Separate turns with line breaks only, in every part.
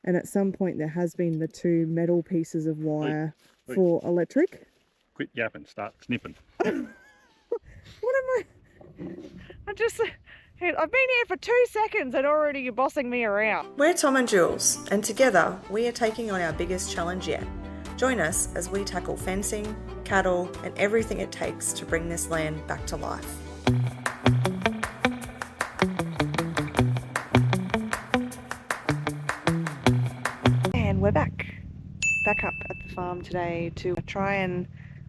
And at some point there has been the two metal pieces of wire for electric.
Quit yapping, start snipping.
What am I? I've been here for 2 seconds and already you're bossing me around.
We're Tom and Jules, and together we are taking on our biggest challenge yet. Join us as we tackle fencing, cattle, and everything it takes to bring this land back to life.
And we're back up at the farm today to try and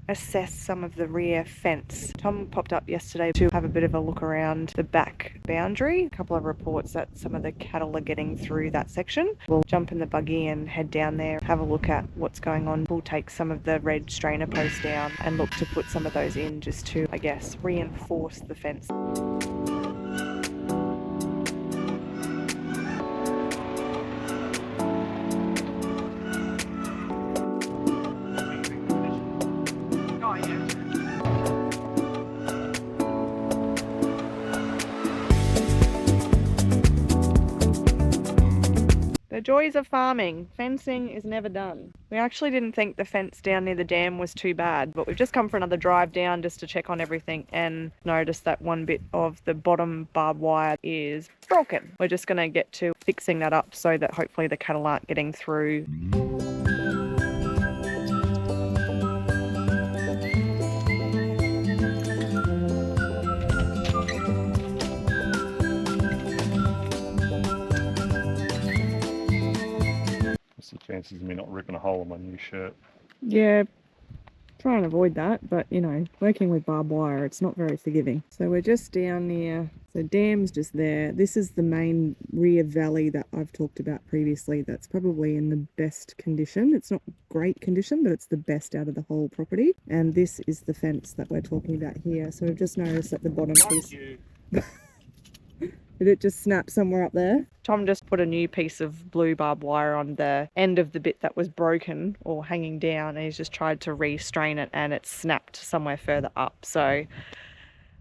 assess some of the rear fence. Tom popped up yesterday to have a bit of a look around the back boundary. A couple of reports that some of the cattle are getting through that section. We'll jump in the buggy and head down there, have a look at what's going on. We'll take some of the red strainer posts down and look to put some of those in just to, I guess, reinforce the fence. The joys of farming. Fencing is never done. We actually didn't think the fence down near the dam was too bad, but we've just come for another drive down just to check on everything and noticed that one bit of the bottom barbed wire is broken. We're just going to get to fixing that up so that hopefully the cattle aren't getting through.
The chances of me not ripping a hole in my new shirt.
Yeah, try and avoid that, but you know, working with barbed wire, it's not very forgiving. So we're just down near, so dam's just there. This is the main rear valley that I've talked about previously. That's probably in the best condition. It's not great condition, but it's the best out of the whole property. And this is the fence that we're talking about here. So we've just noticed that the bottom piece... Did it just snap somewhere up there? Tom just put a new piece of blue barbed wire on the end of the bit that was broken or hanging down, and he's just tried to restrain it and it snapped somewhere further up. So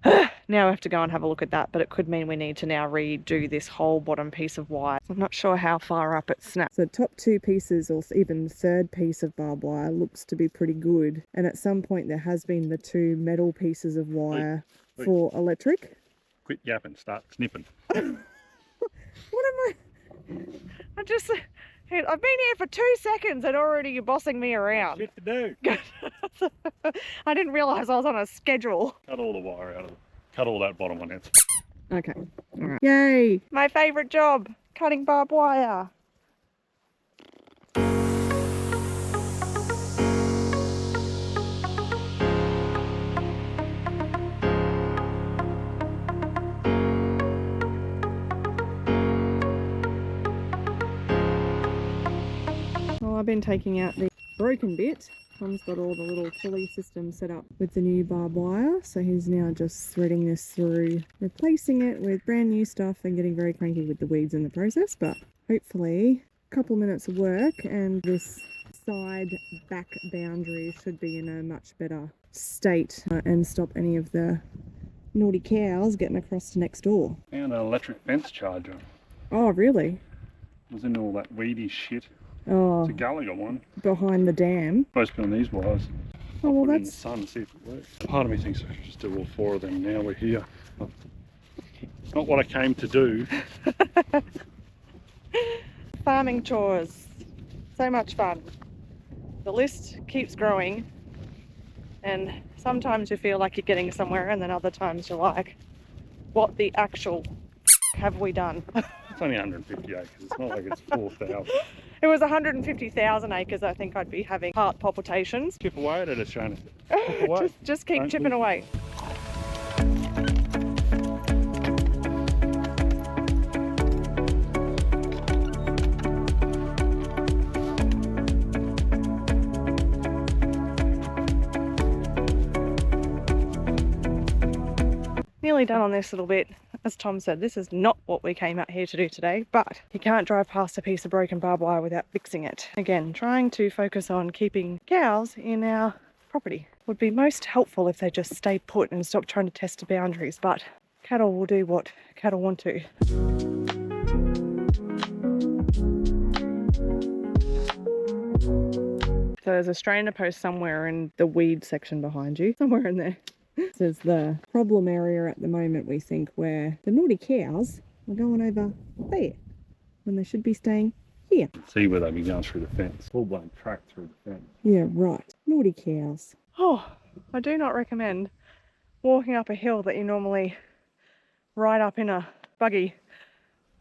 now we have to go and have a look at that, but it could mean we need to now redo this whole bottom piece of wire. I'm not sure how far up it snapped. So the top two pieces, or even the third piece of barbed wire, looks to be pretty good. And at some point there has been the two metal pieces of wire for electric.
Quit yapping, start snipping.
What am I? I've been here for 2 seconds and already you're bossing me around.
Shit to do.
I didn't realise I was on a schedule.
Cut all the wire out of it. Cut all that bottom one out.
Okay, alright. Yay! My favourite job, cutting barbed wire. I've been taking out the broken bit. Tom's got all the little pulley systems set up with the new barbed wire, so he's now just threading this through, replacing it with brand new stuff and getting very cranky with the weeds in the process. But hopefully a couple minutes of work and this side back boundary should be in a much better state and stop any of the naughty cows getting across to next door.
Found an electric fence charger.
Oh really?
It was in all that weedy shit.
Oh,
it's a Gallagher one.
Behind the dam.
Supposed to be on these wires.
Oh, well,
I'll put it in the
that's...
sun and see if it works. Part of me thinks I should just do all four of them now we're here. It's not what I came to do.
Farming chores. So much fun. The list keeps growing and sometimes you feel like you're getting somewhere and then other times you're like, what the actual have we done?
It's only 150 acres. It's not like it's 4,000.
It was 150,000 acres, I think I'd be having heart palpitations.
Chip away at it, Shana. Chip away.
just keep chipping away. Nearly done on this little bit. As Tom said, this is not what we came out here to do today, but you can't drive past a piece of broken barbed wire without fixing it. Again, trying to focus on keeping cows in our property. Would be most helpful if they just stay put and stop trying to test the boundaries, but cattle will do what cattle want to. So there's a strainer post somewhere in the weed section behind you, somewhere in there. This is the problem area at the moment, we think, where the naughty cows are going over there when they should be staying here.
See where they'd be going through the fence. Full blown track through the fence.
Yeah, right. Naughty cows. Oh, I do not recommend walking up a hill that you normally ride up in a buggy.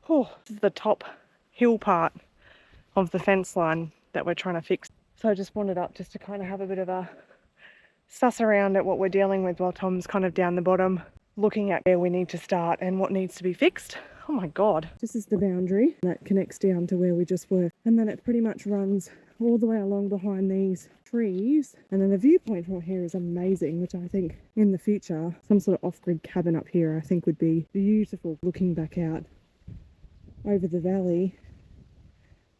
Oh, this is the top hill part of the fence line that we're trying to fix. So I just wandered up just to kind of have a bit of a suss around at what we're dealing with while Tom's kind of down the bottom looking at where we need to start and what needs to be fixed. Oh my God. This is the boundary that connects down to where we just were. And then it pretty much runs all the way along behind these trees. And then the viewpoint from here is amazing, which I think in the future, some sort of off-grid cabin up here, I think would be beautiful, looking back out over the valley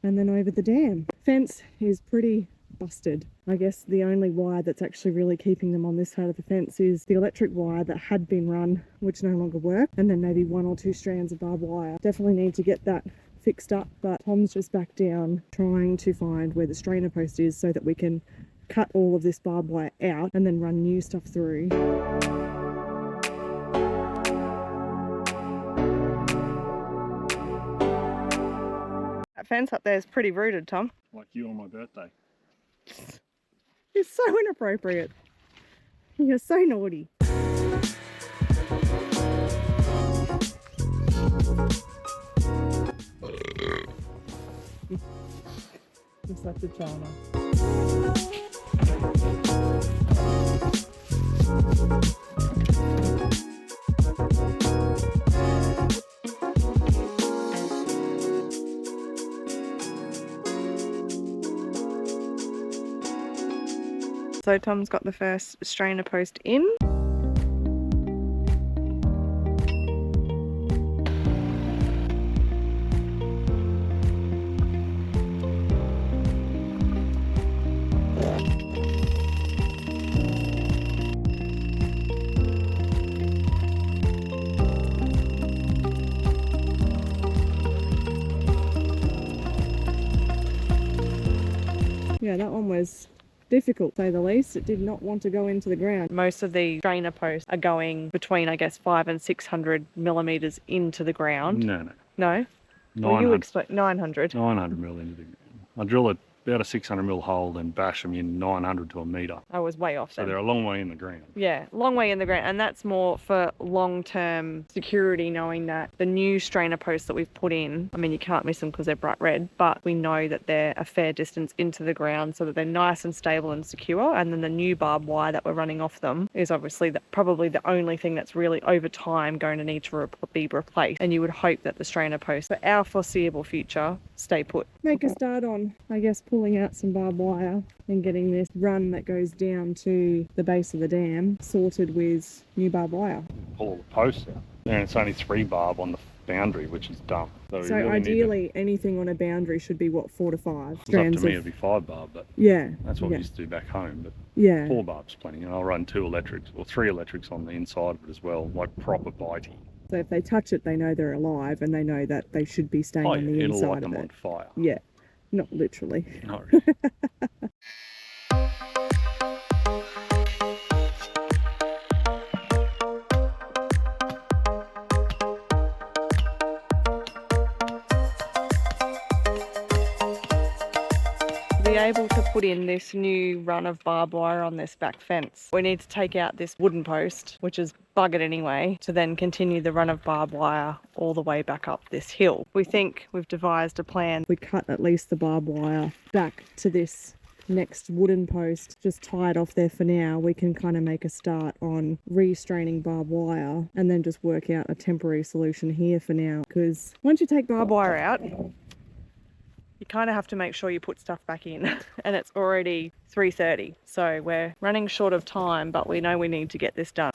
and then over the dam. Fence is pretty busted. I guess the only wire that's actually really keeping them on this side of the fence is the electric wire that had been run, which no longer works, and then maybe 1 or 2 strands of barbed wire. Definitely need to get that fixed up, but Tom's just back down trying to find where the strainer post is so that we can cut all of this barbed wire out and then run new stuff through. That fence up there is pretty rooted, Tom.
Like you on my birthday.
You're so inappropriate. You're so naughty. You're such a charmer. So Tom's got the first strainer post in. Yeah, that one was difficult, to say the least. It did not want to go into the ground. Most of the strainer posts are going between, I guess, 500 and 600 millimeters into the ground.
No.
No?
900.
Well, you explain 900.
900 mil into the ground. I drill about a 600 mil hole, then bash them in 900 to a metre.
I was way off
So
then.
they're a long way in the ground.
Yeah, long way in the ground, and that's more for long-term security, knowing that the new strainer posts that we've put in, I mean, you can't miss them because they're bright red, but we know that they're a fair distance into the ground so that they're nice and stable and secure. And then the new barbed wire that we're running off them is obviously probably the only thing that's really over time going to need to be replaced. And you would hope that the strainer posts for our foreseeable future stay put. Make a start on, I guess, pulling out some barbed wire and getting this run that goes down to the base of the dam sorted with new barbed wire.
Pull all the posts out. And it's only 3 barb on the boundary, which is dumb. So really
ideally, anything on a boundary should be, what, 4 to 5
strands?
strands
Up to me, it'd be 5 barb, but
yeah,
that's what we used to do back home. But
yeah,
4 barb's plenty. And I'll run 2 electrics, or 3 electrics on the inside of it as well, like proper bitey.
So if they touch it, they know they're alive and they know that they should be staying on the
it'll
inside
light
of
them
it.
on fire.
Yeah, not literally.
Not really.
To be able to put in this new run of barbed wire on this back fence, we need to take out this wooden post, which is buggered anyway, to then continue the run of barbed wire all the way back up this hill. We think we've devised a plan. We cut at least the barbed wire back to this next wooden post, just tie it off there for now. We can kind of make a start on restraining barbed wire and then just work out a temporary solution here for now, because once you take barbed wire out, you kind of have to make sure you put stuff back in. And it's already 3:30, so we're running short of time, but we know we need to get this done.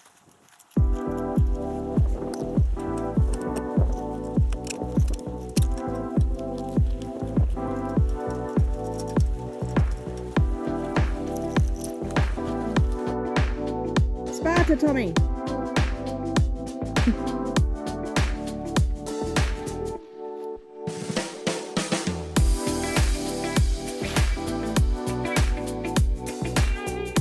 Sparta, Tommy!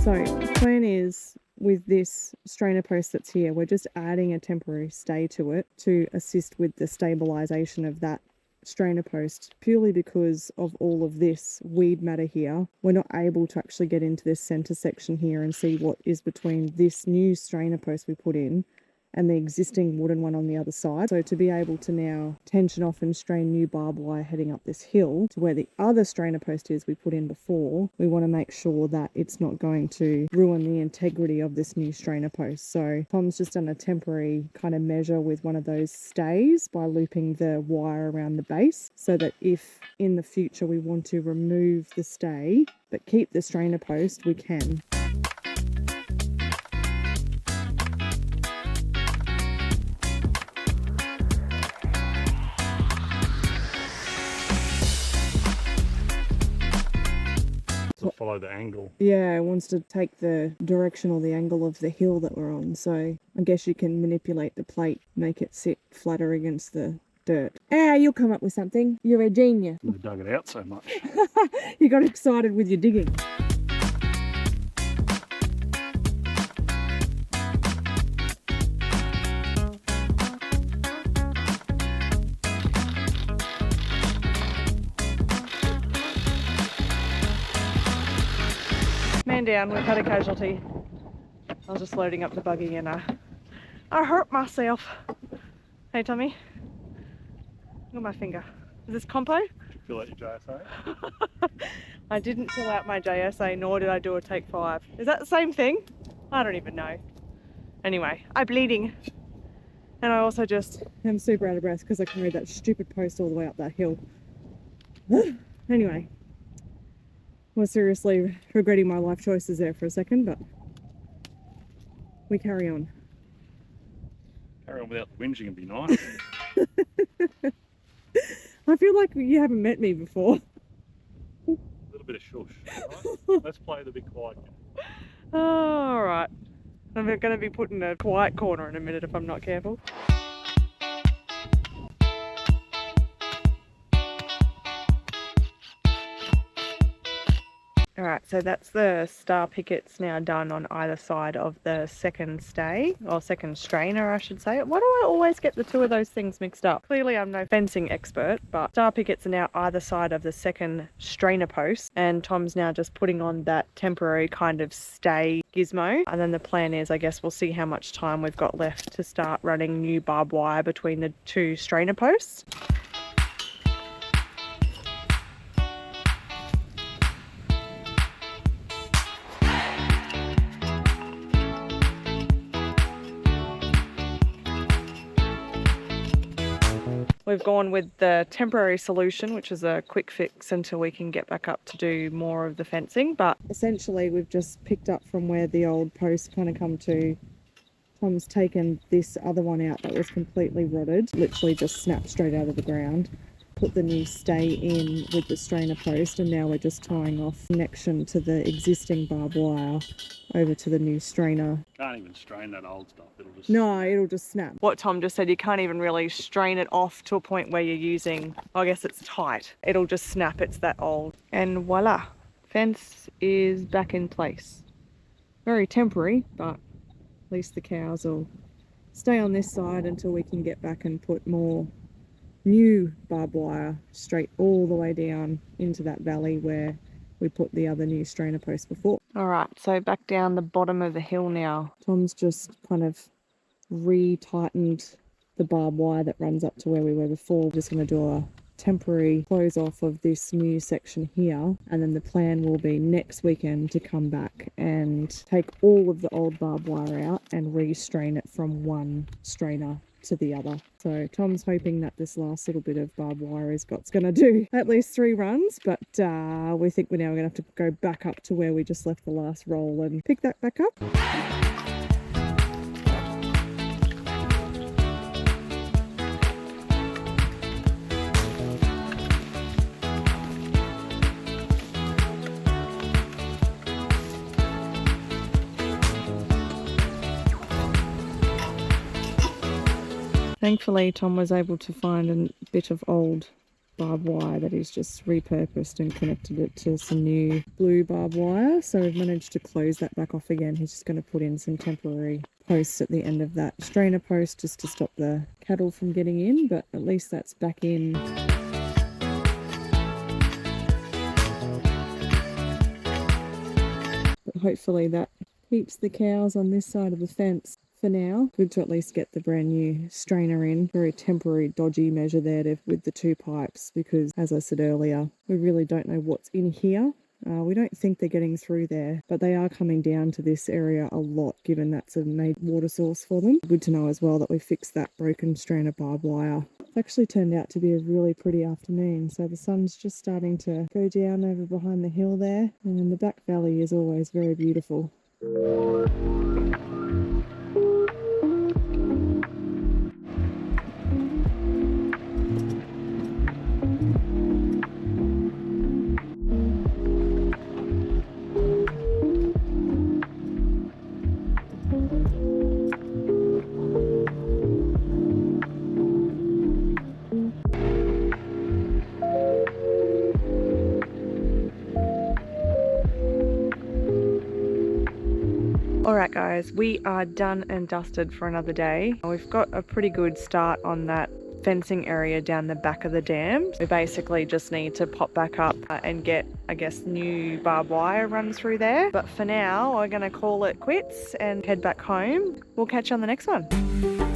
So the plan is, with this strainer post that's here, we're just adding a temporary stay to it to assist with the stabilisation of that strainer post, purely because of all of this weed matter here. We're not able to actually get into this centre section here and see what is between this new strainer post we put in and the existing wooden one on the other side. So to be able to now tension off and strain new barbed wire heading up this hill to where the other strainer post is we put in before, we want to make sure that it's not going to ruin the integrity of this new strainer post. So Tom's just done a temporary kind of measure with one of those stays by looping the wire around the base, so that if in the future we want to remove the stay but keep the strainer post, we can.
To follow the angle.
Yeah, it wants to take the direction or the angle of the hill that we're on. So I guess you can manipulate the plate, make it sit flatter against the dirt. Ah, you'll come up with something. You're a genius.
I dug it out so much.
You got excited with your digging. Man down, we've had a casualty. I was just loading up the buggy and I hurt myself. Hey Tommy, look at my finger. Is this compo?
Did you fill out your JSA?
I didn't fill out my JSA, nor did I do a take 5. Is that the same thing? I don't even know. Anyway, I'm bleeding. And I also just am super out of breath because I carried that stupid post all the way up that hill. Anyway, I was seriously regretting my life choices there for a second, but we carry on.
Carry on without the whinging and be nice.
I feel like you haven't met me before.
A little bit of shush. Right? Let's play the big quiet game.
Oh, all right. I'm going to be put in a quiet corner in a minute if I'm not careful. Alright, so that's the star pickets now done on either side of the second stay, or second strainer I should say. Why do I always get the two of those things mixed up? Clearly I'm no fencing expert, but star pickets are now either side of the second strainer post, and Tom's now just putting on that temporary kind of stay gizmo. And then the plan is, I guess we'll see how much time we've got left to start running new barbed wire between the two strainer posts. We've gone with the temporary solution, which is a quick fix until we can get back up to do more of the fencing. But essentially we've just picked up from where the old posts kind of come to. Tom's taken this other one out that was completely rotted, literally just snapped straight out of the ground. Put the new stay in with the strainer post, and now we're just tying off connection to the existing barbed wire over to the new strainer.
Can't even strain that old stuff.
It'll just snap. What Tom just said, you can't even really strain it off to a point where you're using, I guess it's tight. It'll just snap, it's that old. And voila, fence is back in place. Very temporary, but at least the cows will stay on this side until we can get back and put more new barbed wire straight all the way down into that valley where we put the other new strainer post before. Alright, so back down the bottom of the hill now. Tom's just kind of re-tightened the barbed wire that runs up to where we were before. We're just going to do a temporary close off of this new section here, and then the plan will be next weekend to come back and take all of the old barbed wire out and re-strain it from one strainer to the other. So Tom's hoping that this last little bit of barbed wire is what's going to do at least 3 runs, but we think we're now going to have to go back up to where we just left the last roll and pick that back up. Thankfully, Tom was able to find a bit of old barbed wire that he's just repurposed and connected it to some new blue barbed wire. So we've managed to close that back off again. He's just going to put in some temporary posts at the end of that strainer post just to stop the cattle from getting in, but at least that's back in. But hopefully that keeps the cows on this side of the fence for now. Good to at least get the brand new strainer in. Very temporary dodgy measure there with the 2 pipes, because as I said earlier, we really don't know what's in here. We don't think they're getting through there, but they are coming down to this area a lot, given that's a main water source for them. Good to know as well that we fixed that broken strand of barbed wire. It's actually turned out to be a really pretty afternoon. So the sun's just starting to go down over behind the hill there, and the back valley is always very beautiful. Alright guys, we are done and dusted for another day. We've got a pretty good start on that fencing area down the back of the dam. We basically just need to pop back up and get, I guess, new barbed wire run through there. But for now, we're going to call it quits and head back home. We'll catch you on the next one.